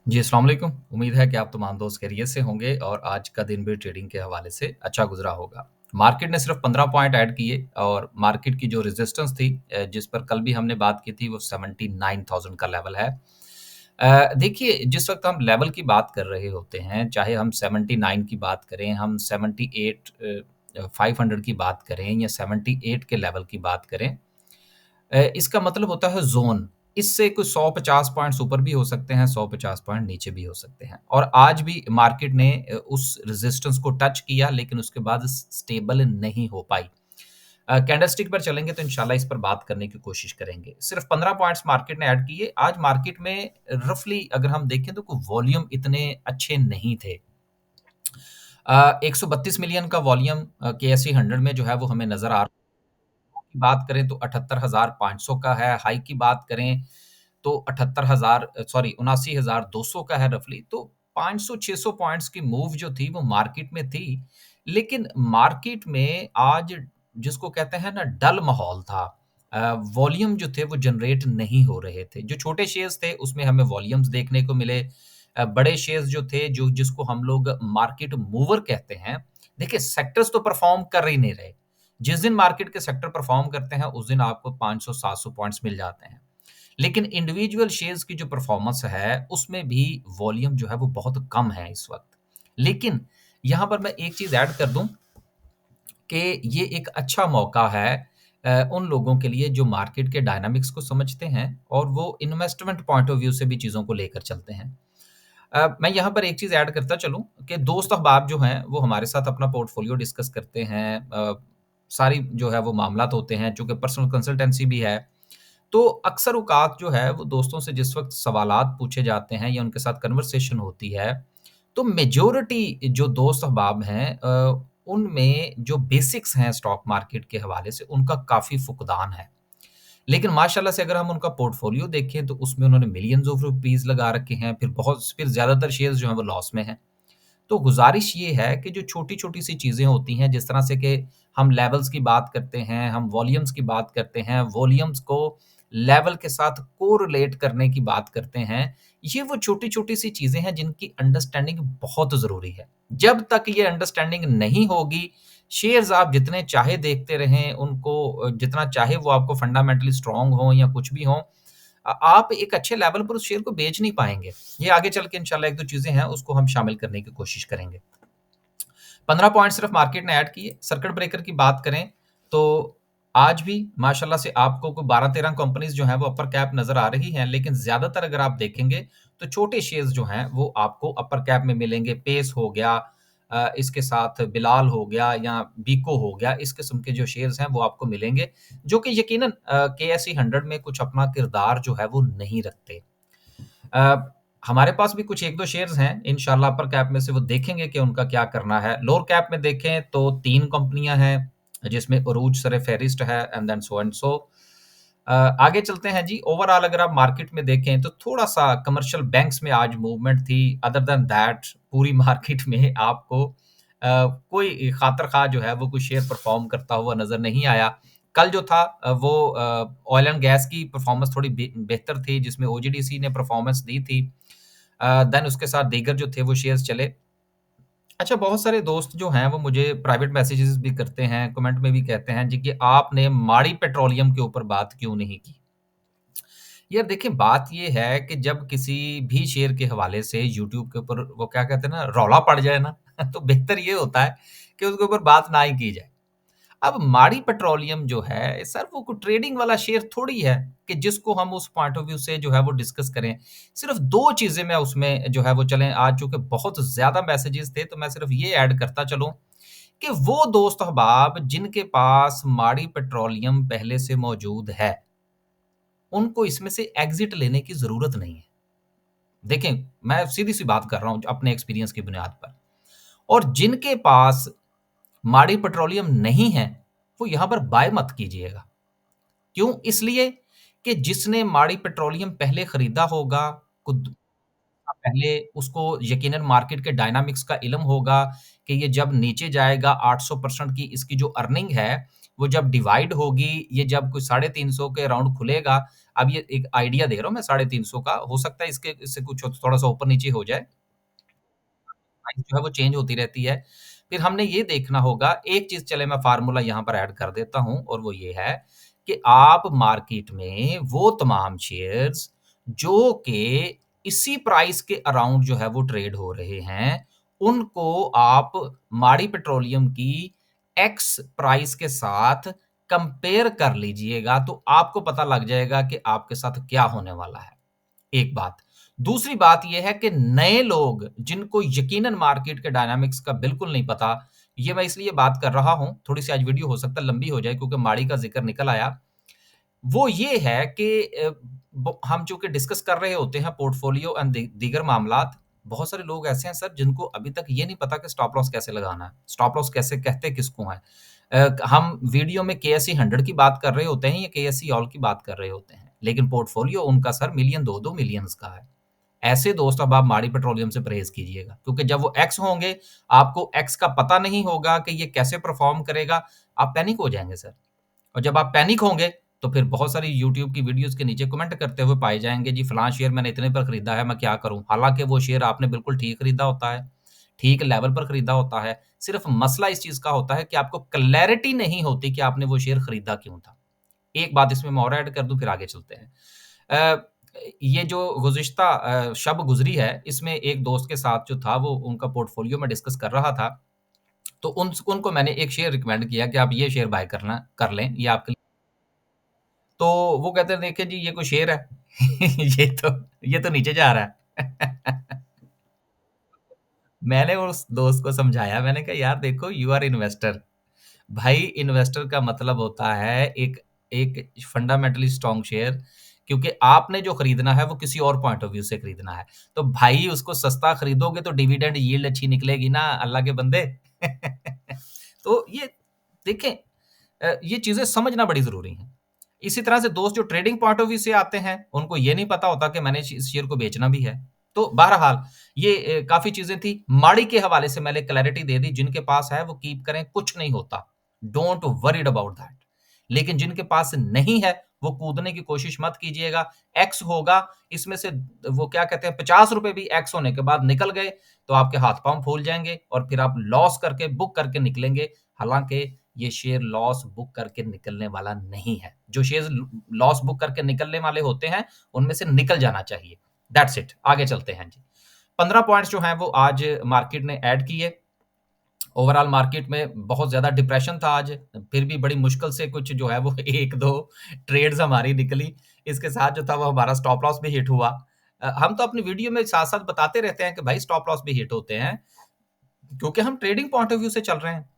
जी, अस्सलाम वालेकुम। उम्मीद है कि आप तमाम दोस्त खैरियत से होंगे और आज का दिन भी ट्रेडिंग के हवाले से अच्छा गुज़रा होगा। मार्केट ने सिर्फ़ 15 पॉइंट ऐड किए और मार्केट की जो रेज़िस्टेंस थी जिस पर कल भी हमने बात की थी वो 79,000 का लेवल है। देखिए जिस वक़्त हम लेवल की बात कर रहे होते हैं, चाहे हम 79 की बात करें, हम 78 500 की बात करें या 78 के लेवल की बात करें, इसका मतलब होता है ज़ोन। इससे कुछ 150 पॉइंट्स ऊपर भी हो सकते हैं, 150 पॉइंट नीचे भी हो सकते हैं और आज भी मार्केट ने उस रेजिस्टेंस को टच किया लेकिन उसके बाद स्टेबल नहीं हो पाई। कैंडलस्टिक पर चलेंगे तो इंशाल्लाह इस पर बात करने की कोशिश करेंगे। सिर्फ 15 पॉइंट्स मार्केट ने ऐड किए। आज मार्केट में रफली अगर हम देखें तो वॉल्यूम इतने अच्छे नहीं थे। 132 मिलियन का वॉल्यूम केएसई 100 में जो है वो हमें नज़र आ की बात करें तो 78,500 का है, हाई की बात करें तो 78,000 सॉरी 79,200 का है रफली। तो 500-600 पॉइंट्स की मूव जो थी वो मार्केट में थी। लेकिन मार्केट में आज जिसको कहते हैं ना डल माहौल था। वॉल्यूम जो थे वो जनरेट नहीं हो रहे थे। जो छोटे शेयर्स थे उसमें हमें वॉल्यूम्स देखने को मिले। बड़े शेयर्स जो थे जो जिसको हम लोग मार्केट मूवर कहते हैं, देखिए सेक्टर्स तो परफॉर्म कर ही नहीं रहे। जिस दिन मार्केट के सेक्टर परफॉर्म करते हैं उस दिन आपको 500-700 पॉइंट्स मिल जाते हैं। लेकिन इंडिविजुअल शेयर्स की जो परफॉर्मेंस है, उसमें भी वॉल्यूम जो है वो बहुत कम है इस वक़्त। लेकिन यहाँ पर मैं एक चीज़ ऐड कर दूँ कि ये एक अच्छा मौका है उन लोगों के लिए जो मार्केट के डायनामिक्स को समझते हैं और वो इन्वेस्टमेंट पॉइंट ऑफ व्यू से भी चीज़ों को लेकर चलते हैं। मैं यहाँ पर एक चीज़ ऐड करता चलूँ कि दोस्त अहबाब जो हैं, वो हमारे साथ अपना पोर्टफोलियो डिस्कस करते हैं। सारी जो है वो मामलात होते हैं, चूँकि पर्सनल कंसल्टेंसी भी है। तो अक्सर औक़ात जो है वो दोस्तों से जिस वक़्त सवालात पूछे जाते हैं या उनके साथ कन्वर्सेशन होती है, तो मेजॉरिटी जो दोस्त अहबाब हैं उनमें जो बेसिक्स हैं स्टॉक मार्केट के हवाले से उनका काफ़ी फुक़दान है। लेकिन माशाल्लाह से अगर हम उनका पोर्टफोलियो देखें तो उसमें उन्होंने मिलियंस ऑफ रुपीज़ लगा रखे हैं, फिर ज़्यादातर शेयर्स जो हैं वो लॉस में हैं। तो गुज़ारिश ये है कि जो छोटी-छोटी सी चीज़ें होती हैं, जिस तरह से कि हम लेवल्स की बात करते हैं, हम वॉल्यूम्स की बात करते हैं, वॉल्यूम्स को लेवल के साथ कोरिलेट करने की बात करते हैं, ये वो छोटी-छोटी सी चीज़ें हैं जिनकी अंडरस्टैंडिंग बहुत ज़रूरी है। जब तक ये अंडरस्टैंडिंग नहीं होगी, शेयर्स आप जितने चाहे देखते रहें, उनको जितना चाहे वो आपको फंडामेंटली स्ट्रॉन्ग हों या कुछ भी हों, आप एक अच्छे लेवल पर उस शेयर को बेच नहीं पाएँगे। ये आगे चल के इंशाल्लाह 1-2 चीज़ें हैं, उसको हम शामिल करने की कोशिश करेंगे। 15 पॉइंट सिर्फ मार्केट ने ऐड किए। सर्किट ब्रेकर की बात करें, तो आज भी माशाल्लाह से आपको कोई 12-13 कंपनीज़ जो हैं वो अपर कैप नज़र आ रही हैं, लेकिन ज़्यादातर अगर आप देखेंगे, तो छोटे शेयर्स जो हैं वो आपको अपर कैप में मिलेंगे। पेस हो गया इसके साथ बिलाल हो गया या बीको हो गया, इस किस्म के जो शेयर्स हैं वो आपको मिलेंगे, जो कि यकीनन केएसई 100 में कुछ अपना किरदार जो है वो नहीं रखते। अ, हमारे पास भी कुछ 1-2 शेयर्स हैं, इंशाल्लाह अपर कैप में से वो देखेंगे कि उनका क्या करना है। लोअर कैप में देखें तो 3 कंपनियाँ हैं, जिसमें उरूज, सरफ़ेरिस्ट है and then so and so. आगे चलते हैं जी, ओवरऑल अगर आप मार्केट में देखें तो थोड़ा-सा कमर्शियल बैंक्स में आज मूवमेंट थी, अदर दैन दैट पूरी मार्केट में आपको कोई खातिर-ख़्वाह जो है वो कोई शेयर परफ़ॉर्म करता हुआ नज़र नहीं आया। कल जो था वो ऑयल एंड गैस की परफ़ॉर्मेंस थोड़ी बेहतर थी, जिसमें ओजीडीसी ने परफ़ॉर्मेंस दी थी। देन उसके साथ दीगर जो थे वो शेयर्स चले। अच्छा, बहुत सारे दोस्त जो हैं वो मुझे प्राइवेट मैसेजेस भी करते हैं, कमेंट में भी कहते हैं जी कि आपने माड़ी पेट्रोलियम के ऊपर बात क्यों नहीं की? यार देखिए, बात ये है कि जब किसी भी शेयर के हवाले से यूट्यूब के ऊपर वो क्या कहते हैं ना रौला पड़ जाए ना तो बेहतर ये होता है कि उसके ऊपर बात ना ही की जाए। अब माड़ी पेट्रोलियम जो है सर वो कोई ट्रेडिंग वाला शेयर थोड़ी है कि जिसको हम उस पॉइंट ऑफ व्यू से जो है वो डिस्कस करें। सिर्फ़ 2 चीज़ें मैं उसमें जो है वो चलें आज चूँकि बहुत ज़्यादा मैसेजेस थे तो मैं सिर्फ़ ये ऐड करता चलूँ कि वो दोस्त अहबाब जिनके पास माड़ी पेट्रोलियम पहले से मौजूद है, उनको इसमें से एग्ज़िट लेने की ज़रूरत नहीं है। देखें, मैं सीधी-सी बात कर रहा हूँ अपने एक्सपीरियंस की बुनियाद पर और जिनके पास माड़ी पेट्रोलियम नहीं है, वो यहाँ पर बाय मत कीजिएगा। क्यों? इसलिए कि जिसने माड़ी पेट्रोलियम पहले खरीदा होगा, खुद पहले उसको यकीनन मार्केट के डायनामिक्स का इल्म होगा कि ये जब नीचे जाएगा 800% की इसकी जो अर्निंग है, वो जब डिवाइड होगी, ये जब कुछ 350 के अराउंड खुलेगा, अब ये एक आइडिया दे रहा हूँ मैं 350 का, हो सकता है इससे कुछ थोड़ा-सा ऊपर-नीचे हो जाए। प्राइस जो है वो चेंज होती रहती है। फिर हमने ये देखना होगा, एक चीज़ चले मैं फ़ॉर्मूला यहाँ पर ऐड कर देता हूँ और वो ये है कि आप मार्केट में वो तमाम शेयर्स जो कि इसी प्राइस के अराउंड जो है वो ट्रेड हो रहे हैं, उनको आप माड़ी पेट्रोलियम की एक्स प्राइस के साथ कंपेयर कर लीजिएगा, तो आपको पता लग जाएगा कि आपके साथ क्या होने वाला है। एक बात। दूसरी बात ये है कि नए लोग जिनको यकीनन मार्केट के डायनामिक्स का बिल्कुल नहीं पता, ये मैं इसलिए बात कर रहा हूँ, थोड़ी-सी आज वीडियो हो सकता है लंबी हो जाए क्योंकि माड़ी का ज़िक्र निकल आया। वो ये है कि ब हम चूँकि डिस्कस कर रहे होते हैं पोर्टफोलियो एंड दीगर मामलात, बहुत सारे लोग ऐसे हैं सर जिनको अभी तक ये नहीं पता कि स्टॉप लॉस कैसे लगाना है, स्टॉप लॉस कैसे कहते किसको हैं। हम वीडियो में केएसई 100 की बात कर रहे होते हैं या केएसई ऑल की बात कर रहे होते हैं, लेकिन पोर्टफोलियो उनका सर मिलियन 2-2 मिलियंस का है। ऐसे दोस्त अब आप माड़ी पेट्रोलियम से परहेज़ कीजिएगा, क्योंकि जब वो एक्स होंगे, आपको एक्स का पता नहीं होगा कि ये कैसे परफ़ॉर्म करेगा, आप पैनिक हो जाएँगे सर। और जब आप पैनिक होंगे, तो फिर बहुत सारी यूट्यूब की वीडियोज़ के नीचे कमेंट करते हुए पाए जाएँगे, जी फलाँ शेयर मैंने इतने पर खरीदा है, मैं क्या करूँ? हालाँकि वो शेयर आपने बिल्कुल ठीक खरीदा होता है, ठीक लेवल पर खरीदा होता है, सिर्फ़ मसला इस चीज़ का होता है कि आपको क्लैरिटी नहीं होती कि आपने वो शेयर खरीदा क्यों था। एक बात इसमें मैं और ऐड कर दूँ, फिर आगे चलते हैं। अ, ये जो गुज़िश्ता शब गुज़री है, इसमें एक दोस्त के साथ जो था, वो उनका पोर्टफ़ोलियो मैं डिस्कस कर रहा था, तो उनको मैंने एक शेयर रिकमेंड किया कि आप ये शेयर बाय कर लें, ये आपके लिए। तो वो कहते हैं, देखिए जी, ये कोई शेयर है? ये तो नीचे जा रहा है। मैंने उस दोस्त को समझाया, मैंने कहा, यार देखो, यू आर इन्वेस्टर। भाई इन्वेस्टर का मतलब होता है एक एक फंडामेंटली स्ट्रॉन्ग शेयर, क्योंकि आपने जो खरीदना है वो किसी और पॉइंट ऑफ व्यू से खरीदना है। तो भाई उसको सस्ता खरीदोगे तो डिविडेंड यील्ड अच्छी निकलेगी ना, अल्लाह के बंदे। तो ये देखें, ये चीज़ें समझना बड़ी ज़रूरी हैं। इसी तरह से दोस्त जो ट्रेडिंग पॉइंट ऑफ व्यू से आते हैं, उनको ये नहीं पता होता कि मैंने इस शेयर को बेचना भी है। तो बहरहाल ये काफ़ी चीज़ें थी। माड़ी के हवाले से मैंने क्लैरिटी दे दी, जिनके पास है वो कीप करें, कुछ नहीं होता। Don't worried about that. लेकिन जिनके पास नहीं है, वो कूदने की कोशिश मत कीजिएगा। एक्स होगा, इसमें से वो क्या कहते हैं, ₹50 भी एक्स होने के बाद निकल गए, तो आपके हाथ-पाँव फूल जाएँगे और फिर आप लॉस करके बुक करके निकलेंगे। हालाँकि ये शेयर लॉस बुक करके निकलने वाला नहीं है। जो शेयर्स ल लॉस बुक करके निकलने वाले होते हैं, उनमें से निकल जाना चाहिए। That's it. आगे चलते हैं जी। 15 पॉइंट्स जो हैं वो आज मार्केट ने ऐड किए। ओवरऑल मार्केट में बहुत ज़्यादा डिप्रेशन था आज, फिर भी बड़ी मुश्किल से कुछ जो है वो 1-2 ट्रेड्स हमारी निकली। इसके साथ जो था वो हमारा स्टॉप लॉस भी हिट हुआ। हम तो अपनी वीडियो में साथ-साथ बताते रहते हैं कि भाई स्टॉप लॉस भी हिट होते हैं, क्योंकि हम ट्रेडिंग पॉइंट ऑफ व्यू से चल रहे हैं।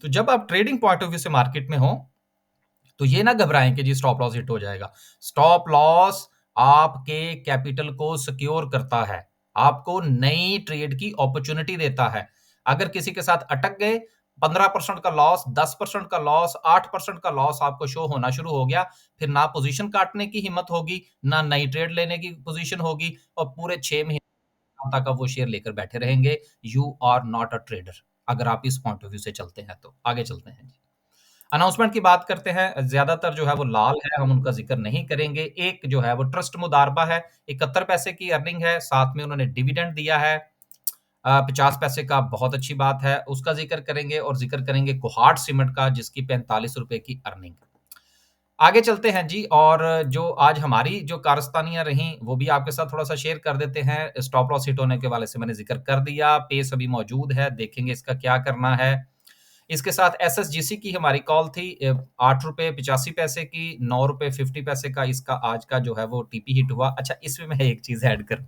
तो जब आप ट्रेडिंग पॉइंट ऑफ व्यू से मार्केट में हो, तो ये ना घबराएँ कि जी स्टॉप लॉस हिट हो जाएगा। स्टॉप लॉस आपके कैपिटल को सिक्योर करता है, आपको नई ट्रेड की अपॉर्च्युनिटी देता है। अगर किसी के साथ अटक गए, 15% का लॉस, 10% का लॉस, 8% का लॉस आपको शो होना शुरू हो गया, फिर ना पोज़ीशन काटने की हिम्मत होगी, ना नई ट्रेड लेने की पोज़ीशन होगी और पूरे 6 महीने तक आप वो शेयर लेकर बैठे रहेंगे। You are not a trader, अगर आप इस पॉइंट ऑफ व्यू से चलते हैं तो। आगे चलते हैं। अनाउंसमेंट की बात करते हैं, ज़्यादातर जो है वो लाल है, हम उनका ज़िक्र नहीं करेंगे। एक जो है वो ट्रस्ट मुदारबा है, 71 पैसे की अर्निंग है, साथ में उन्होंने डिविडेंड दिया है 50 पैसे का, बहुत अच्छी बात है। उसका ज़िक्र करेंगे और ज़िक्र करेंगे कोहाट सीमेंट का, जिसकी ₹45 की अर्निंग। आगे चलते हैं जी, और जो आज हमारी जो कारस्तानियाँ रहीं, वो भी आपके साथ थोड़ा-सा शेयर कर देते हैं। स्टॉप लॉस हिट होने के वाले से मैंने ज़िक्र कर दिया, पेस अभी मौजूद है, देखेंगे इसका क्या करना है। इसके साथ एसएसजीसी की हमारी कॉल थी, ₹8.85 की, ₹9.50 का इसका आज का जो है वो टीपी हिट हुआ। अच्छा, इसमें मैं एक चीज़ ऐड कर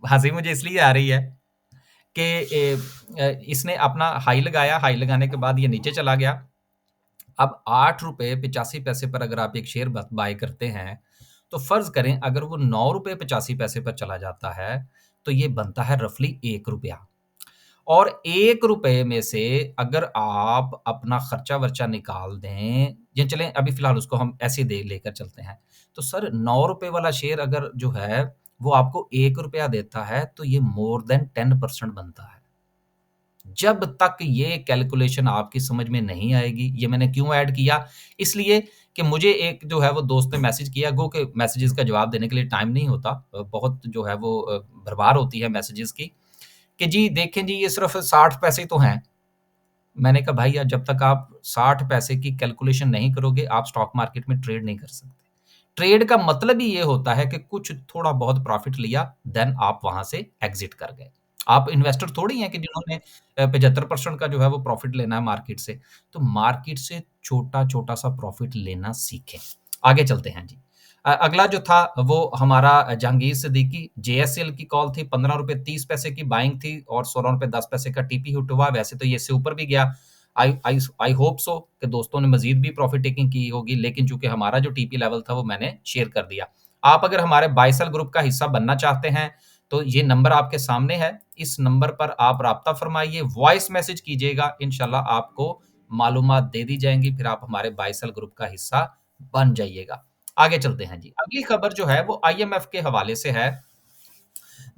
हँसी मुझे इसलिए आ रही है कि इसने अपना हाई लगाया, हाई लगाने के बाद ये नीचे चला गया। अब ₹8.85 पर अगर आप एक शेयर बाय करते हैं, तो फ़र्ज़ करें अगर वो ₹9.85 पर चला जाता है, तो ये बनता है रफ़ली ₹1। और ₹1 में से अगर आप अपना खर्चा-वर्चा निकाल दें, या चलें अभी फ़िलहाल उसको हम ऐसे दे लेकर चलते हैं। तो सर ₹9 वाला शेयर अगर जो है, वो आपको ₹1 देता है, तो ये मोर दैन 10% बनता है। जब तक ये कैलकुलेशन आपकी समझ में नहीं आएगी, ये मैंने क्यों ऐड किया? इसलिए कि मुझे एक जो है वो दोस्त ने मैसेज किया, गो के मैसेजेस का जवाब देने के लिए टाइम नहीं होता। बहुत जो है वो भरमार होती है मैसेजेस की, कि जी देखें जी ये सिर्फ़ 60 पैसे तो हैं। मैंने कहा भाई यार जब तक आप 60 पैसे की कैलकुलेशन नहीं करोगे, आप स्टॉक मार्केट में ट्रेड नहीं कर सकते। ट्रेड का मतलब ही ये होता है कि कुछ थोड़ा बहुत प्रॉफ़िट लिया, देन आप वहाँ से एग्ज़िट कर गए। आप इन्वेस्टर थोड़ी हैं कि जिन्होंने 75% का जो है वो प्रॉफ़िट लेना है मार्केट से। तो मार्केट से छोटा-छोटा सा प्रॉफ़िट लेना सीखें। आगे चलते हैं जी। अगला जो था वो हमारा जहांगीर सिद्दीकी जेएसएल की कॉल थी, ₹15.30 की बाइंग थी और ₹16.10 का टीपी हिट हुआ। वैसे तो ये इससे ऊपर भी गया। आई होप सो कि दोस्तों ने मज़ीद भी प्रॉफ़िट टेकिंग की होगी, लेकिन चूँकि हमारा जो टीपी लेवल था वो मैंने शेयर कर दिया। आप अगर हमारे बाय सेल ग्रुप का हिस्सा बनना चाहते हैं, तो ये नंबर आपके सामने है। इस नंबर पर आप राब्ता फ़रमाइए, वॉइस मैसेज कीजिएगा, इंशाल्लाह आपको मालूमात दे दी जाएँगी, फिर आप हमारे बाय सेल ग्रुप का हिस्सा बन जाइएगा। आगे चलते हैं जी। अगली खबर जो है वो आईएमएफ के हवाले से है।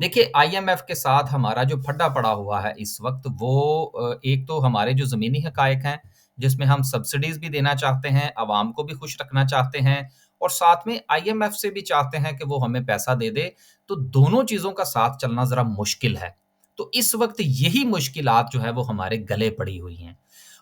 देखिए आईएमएफ के साथ हमारा जो फड्डा पड़ा हुआ है इस वक़्त वो एक तो हमारे जो ज़मीनी हक़ाइक़ हैं, जिसमें हम सब्सिडीज़ भी देना चाहते हैं, आवाम को भी खुश रखना चाहते हैं और साथ में आईएमएफ से भी चाहते हैं कि वो हमें पैसा दे दे, तो दोनों चीज़ों का साथ चलना ज़रा मुश्किल है। तो इस वक़्त यही मुश्किलात जो है वो हमारे गले पड़ी हुई हैं।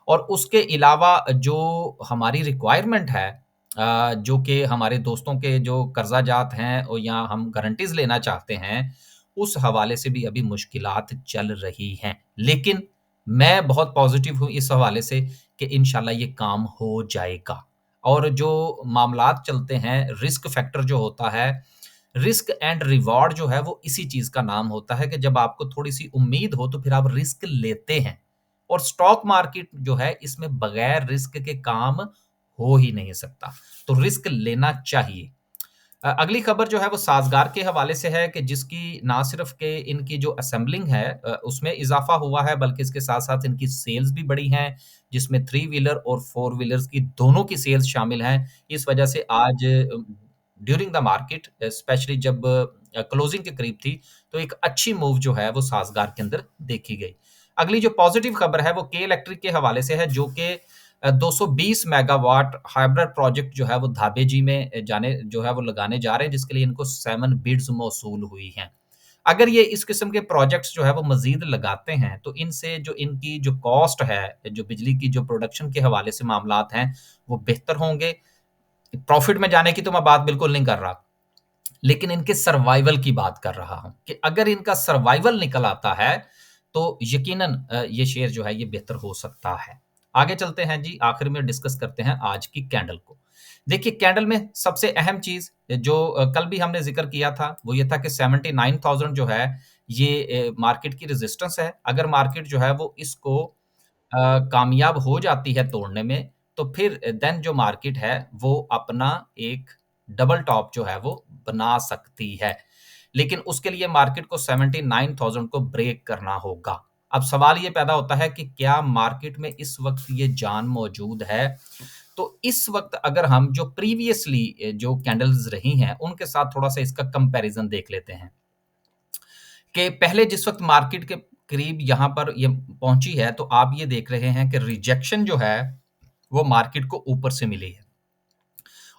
और उसके अलावा जो हमारी रिक्वायरमेंट है जो कि हमारे दोस्तों के जो कर्ज़ाजात हैं और या हम गारंटीज़ लेना चाहते हैं, उस हवाले से भी अभी मुश्किलात चल रही हैं। लेकिन मैं बहुत पॉज़िटिव हूँ इस हवाले से कि इंशाल्लाह ये काम हो जाएगा। और जो मामलात चलते हैं, रिस्क फैक्टर जो होता है, रिस्क एंड रिवॉर्ड जो है वो इसी चीज़ का नाम होता है कि जब आपको थोड़ी-सी उम्मीद हो तो फिर आप रिस्क लेते हैं। और स्टॉक मार्केट जो है इसमें बगैर रिस्क के काम हो ही नहीं सकता। तो रिस्क लेना चाहिए। अगली खबर जो है वो साज़गार के हवाले से है कि जिसकी ना सिर्फ़ कि इनकी जो असेंबलिंग है उसमें इज़ाफ़ा हुआ है बल्कि इसके साथ-साथ इनकी सेल्स भी बढ़ी हैं, जिसमें 3 व्हीलर और 4 व्हीलर्स की दोनों की सेल्स शामिल हैं। इस वजह से आज ड्यूरिंग द मार्केट स्पेशली जब क्लोजिंग के करीब थी, तो एक अच्छी मूव जो है वो साज़गार के अंदर देखी गई। अगली जो पॉज़िटिव खबर है वो के इलेक्ट्रिक के हवाले से है जो कि 220 मेगावाट हाइब्रिड प्रोजेक्ट जो है वो धाबेजी में जाने जो है वो लगाने जा रहे हैं जिसके लिए इनको 7 बिड्स मौसूल हुई हैं। अगर ये इस किस्म के प्रोजेक्ट्स जो है वो मज़ीद लगाते हैं, तो इनसे जो इनकी जो कॉस्ट है, जो बिजली की जो प्रोडक्शन के हवाले से मामलात हैं, वो बेहतर होंगे। प्रॉफ़िट में जाने की तो मैं बात बिल्कुल नहीं कर रहा, लेकिन इनके सर्वाइवल की बात कर रहा हूँ कि अगर इनका सर्वाइवल निकल आता है, तो यकीनन ये शेयर जो है ये बेहतर हो सकता है। आगे चलते हैं जी, आखिर में डिस्कस करते हैं आज की कैंडल को। देखिए कैंडल में सबसे अहम चीज़ जो कल भी हमने ज़िक्र किया था, वो ये था कि 79,000 जो है ये मार्केट की रेजिस्टेंस है। अगर मार्केट जो है वो इसको कामयाब हो जाती है तोड़ने में, तो फिर देन जो मार्केट है, वो अपना एक डबल टॉप जो है वो बना सकती है। लेकिन उसके लिए मार्केट को 79,000 को ब्रेक करना होगा। अब सवाल ये पैदा होता है कि क्या मार्केट में इस वक़्त ये जान मौजूद है? तो इस वक़्त अगर हम जो प्रीवियसली जो कैंडल्स रही हैं, उनके साथ थोड़ा-सा इसका कंपैरिज़न देख लेते हैं। कि पहले जिस वक़्त मार्केट के करीब यहाँ पर ये पहुँची है, तो आप ये देख रहे हैं कि रिजेक्शन जो है, वो मार्केट को ऊपर से मिली है।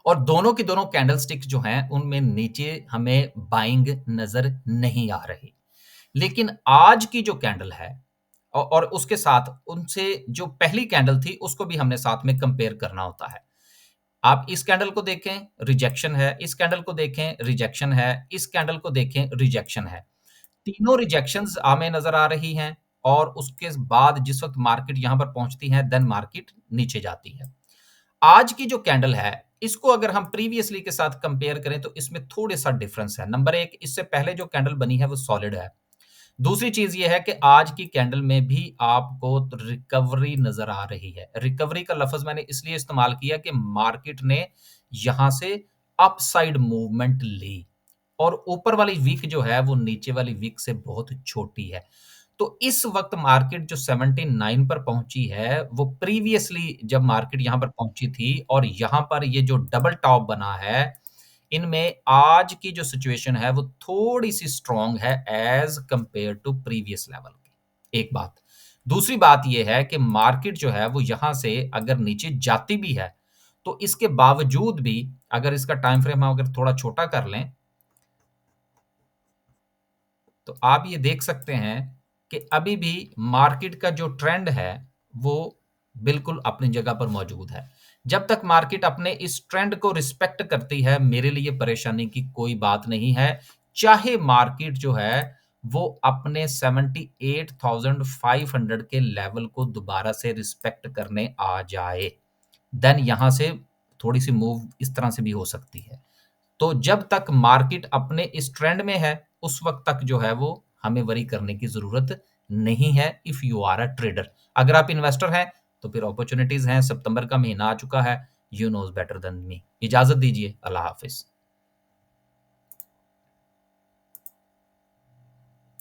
और दोनों की दोनों कैंडलस्टिक जो हैं, उनमें नीचे हमें बाइंग नज़र नहीं आ रही। लेकिन आज की जो कैंडल है और उसके साथ उनसे जो पहली कैंडल थी, उसको भी हमने साथ में कंपेयर करना होता है। आप इस कैंडल को देखें, रिजेक्शन है, इस कैंडल को देखें, रिजेक्शन है, इस कैंडल को देखें, रिजेक्शन है। तीनों रिजेक्शंस हमें नज़र आ रही हैं और उसके बाद जिस वक़्त मार्केट यहाँ पर पहुँचती है, देन मार्केट नीचे जाती है। आज की जो कैंडल है, इसको अगर हम प्रीवियसली के साथ कंपेयर करें तो इसमें थोड़े-सा डिफरेंस है। नंबर 1 इससे पहले जो कैंडल बनी है वो सॉलिड है। दूसरी चीज़ ये है कि आज की कैंडल में भी आपको रिकवरी नज़र आ रही है। रिकवरी का लफ़्ज़ मैंने इसलिए इस्तेमाल किया कि मार्केट ने यहाँ से अपसाइड मूवमेंट ली और ऊपर वाली वीक जो है वो नीचे वाली वीक से बहुत छोटी है। तो इस वक़्त मार्केट जो 79 पर पहुँची है, वो प्रीवियसली जब मार्केट यहाँ पर पहुँची थी और यहाँ पर ये जो डबल टॉप बना है, इनमें आज की जो सिचुएशन है, वो थोड़ी-सी स्ट्रॉन्ग है as compare to previous level की, एक बात। दूसरी बात ये है कि मार्केट जो है वो यहाँ से अगर नीचे जाती भी है, तो इसके बावजूद भी अगर इसका टाइम फ्रेम हम अगर थोड़ा छोटा कर लें, तो आप ये देख सकते हैं कि अभी भी मार्केट का जो ट्रेंड है, वो बिल्कुल अपनी जगह पर मौजूद है। जब तक मार्केट अपने इस ट्रेंड को रिस्पेक्ट करती है, मेरे लिए परेशानी की कोई बात नहीं है। चाहे मार्केट जो है, वो अपने 78,500 के लेवल को दोबारा से रिस्पेक्ट करने आ जाए, देन यहाँ से थोड़ी-सी मूव इस तरह से भी हो सकती है। तो जब तक मार्केट अपने इस ट्रेंड में है, उस वक़्त तक जो है वो हमें वरी करने की ज़रूरत नहीं है if you are a trader. अगर आप इन्वेस्टर हैं, तो फिर अपॉर्च्युनिटीज़ हैं, सितंबर का महीना आ चुका है, you knows better than me. इजाज़त दीजिए, अल्लाह हाफ़िज़।